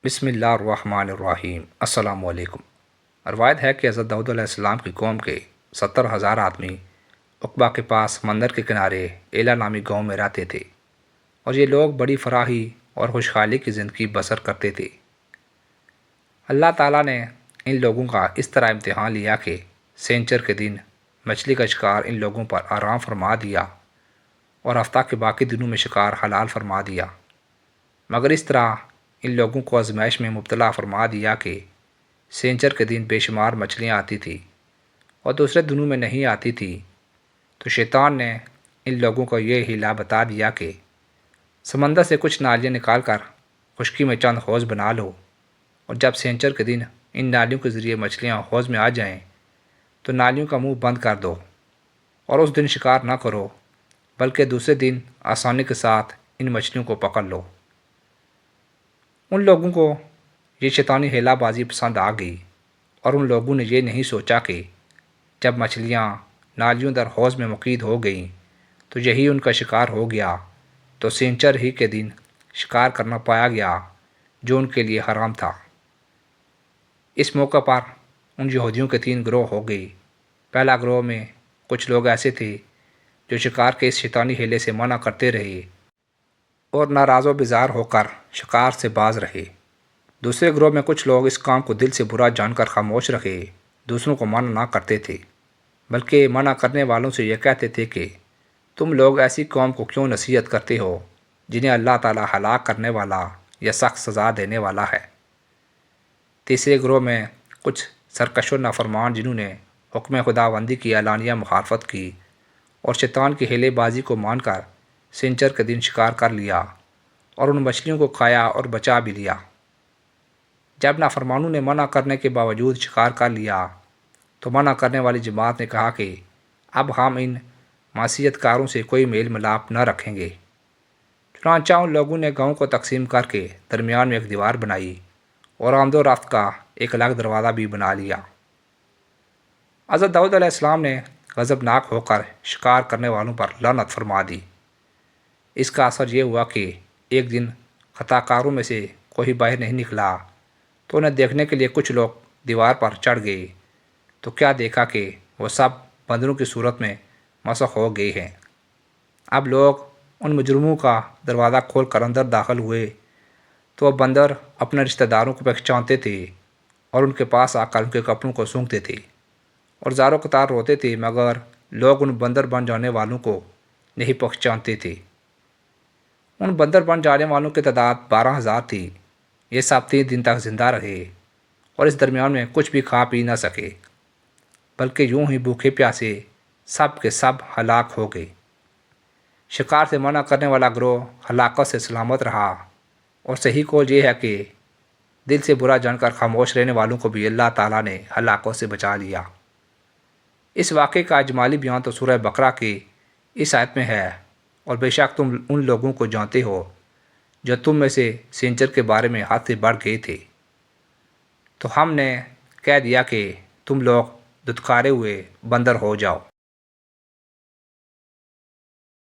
بسم اللہ الرحمن الرحیم۔ السلام علیکم۔ روایت ہے کہ حضرت داؤد علیہ السلام کی قوم کے 70,000 آدمی عقبہ کے پاس سمندر کے کنارے ایلا نامی گاؤں میں رہتے تھے، اور یہ لوگ بڑی فراحی اور خوشحالی کی زندگی بسر کرتے تھے۔ اللہ تعالیٰ نے ان لوگوں کا اس طرح امتحان لیا کہ سینچر کے دن مچھلی کا شکار ان لوگوں پر آرام فرما دیا اور ہفتہ کے باقی دنوں میں شکار حلال فرما دیا، مگر اس طرح ان لوگوں کو آزمائش میں مبتلا فرما دیا کہ سینچر کے دن بے شمار مچھلیاں آتی تھیں اور دوسرے دنوں میں نہیں آتی تھیں، تو شیطان نے ان لوگوں کو یہ ہیلا بتا دیا کہ سمندر سے کچھ نالیاں نکال کر خشکی میں چند حوض بنا لو، اور جب سینچر کے دن ان نالیوں کے ذریعے مچھلیاں حوض میں آ جائیں تو نالیوں کا منہ بند کر دو، اور اس دن شکار نہ کرو بلکہ دوسرے دن آسانی کے ساتھ ان مچھلیوں کو پکڑ لو۔ ان لوگوں کو یہ شیطانی ہیلا بازی پسند آ گئی، اور ان لوگوں نے یہ نہیں سوچا کہ جب مچھلیاں نالیوں در حوض میں مقید ہو گئیں تو یہی ان کا شکار ہو گیا، تو سینچر ہی کے دن شکار کرنا پایا گیا جو ان کے لیے حرام تھا۔ اس موقع پر ان یہودیوں کے 3 گروہ ہو گئے۔ پہلا گروہ میں کچھ لوگ ایسے تھے جو شکار کے اس شیطانی ہیلے سے منع کرتے رہے اور ناراض و بیزار ہو کر شکار سے باز رہے۔ دوسرے گروہ میں کچھ لوگ اس کام کو دل سے برا جان کر خاموش رہے، دوسروں کو منع نہ کرتے تھے، بلکہ منع کرنے والوں سے یہ کہتے تھے کہ تم لوگ ایسی قوم کو کیوں نصیحت کرتے ہو جنہیں اللہ تعالیٰ ہلاک کرنے والا یا سخت سزا دینے والا ہے۔ تیسرے گروہ میں کچھ سرکش و نافرمان جنہوں نے حکم خداوندی کی اعلانیہ مخالفت کی اور شیطان کی ہیلے بازی کو مان کر سینچر کے دن شکار کر لیا اور ان مچھلیوں کو کھایا اور بچا بھی لیا۔ جب نافرمانوں نے منع کرنے کے باوجود شکار کر لیا تو منع کرنے والی جماعت نے کہا کہ اب ہم ان معصیت کاروں سے کوئی میل ملاپ نہ رکھیں گے۔ چنانچہ ان لوگوں نے گاؤں کو تقسیم کر کے درمیان میں ایک دیوار بنائی اور آمد و رفت کا ایک الگ دروازہ بھی بنا لیا۔ حضرت داؤد علیہ السلام نے غضبناک ہو کر شکار کرنے والوں پر لعنت فرما دی۔ اس کا اثر یہ ہوا کہ ایک دن خطا کاروں میں سے کوئی باہر نہیں نکلا تو انہیں دیکھنے کے لیے کچھ لوگ دیوار پر چڑھ گئے، تو کیا دیکھا کہ وہ سب بندروں کی صورت میں مسخ ہو گئے ہیں۔ اب لوگ ان مجرموں کا دروازہ کھول کر اندر داخل ہوئے تو وہ بندر اپنے رشتہ داروں کو پہچانتے تھے اور ان کے پاس آ کر ان کے کپڑوں کو سونگھتے تھے اور زاروں قطار روتے تھے، مگر لوگ ان بندر بن جانے والوں کو نہیں پہچانتے تھے۔ ان بندر بن جانے والوں کی تعداد 12,000 تھی۔ یہ سب 3 دن تک زندہ رہے اور اس درمیان میں کچھ بھی کھا پی نہ سکے، بلکہ یوں ہی بھوکے پیاسے سب کے سب ہلاک ہو گئے۔ شکار سے منع کرنے والا گروہ ہلاکت سے سلامت رہا، اور صحیح قول یہ ہے کہ دل سے برا جان کر خاموش رہنے والوں کو بھی اللہ تعالیٰ نے ہلاکت سے بچا لیا۔ اس واقعے کا اجمالی بیان تو سورہ بقرہ کی اس آیت میں ہے، اور بے شک تم ان لوگوں کو جانتے ہو جو تم میں سے سینچر کے بارے میں حد سے بڑھ گئے تھے، تو ہم نے کہہ دیا کہ تم لوگ دھتکارے ہوئے بندر ہو جاؤ۔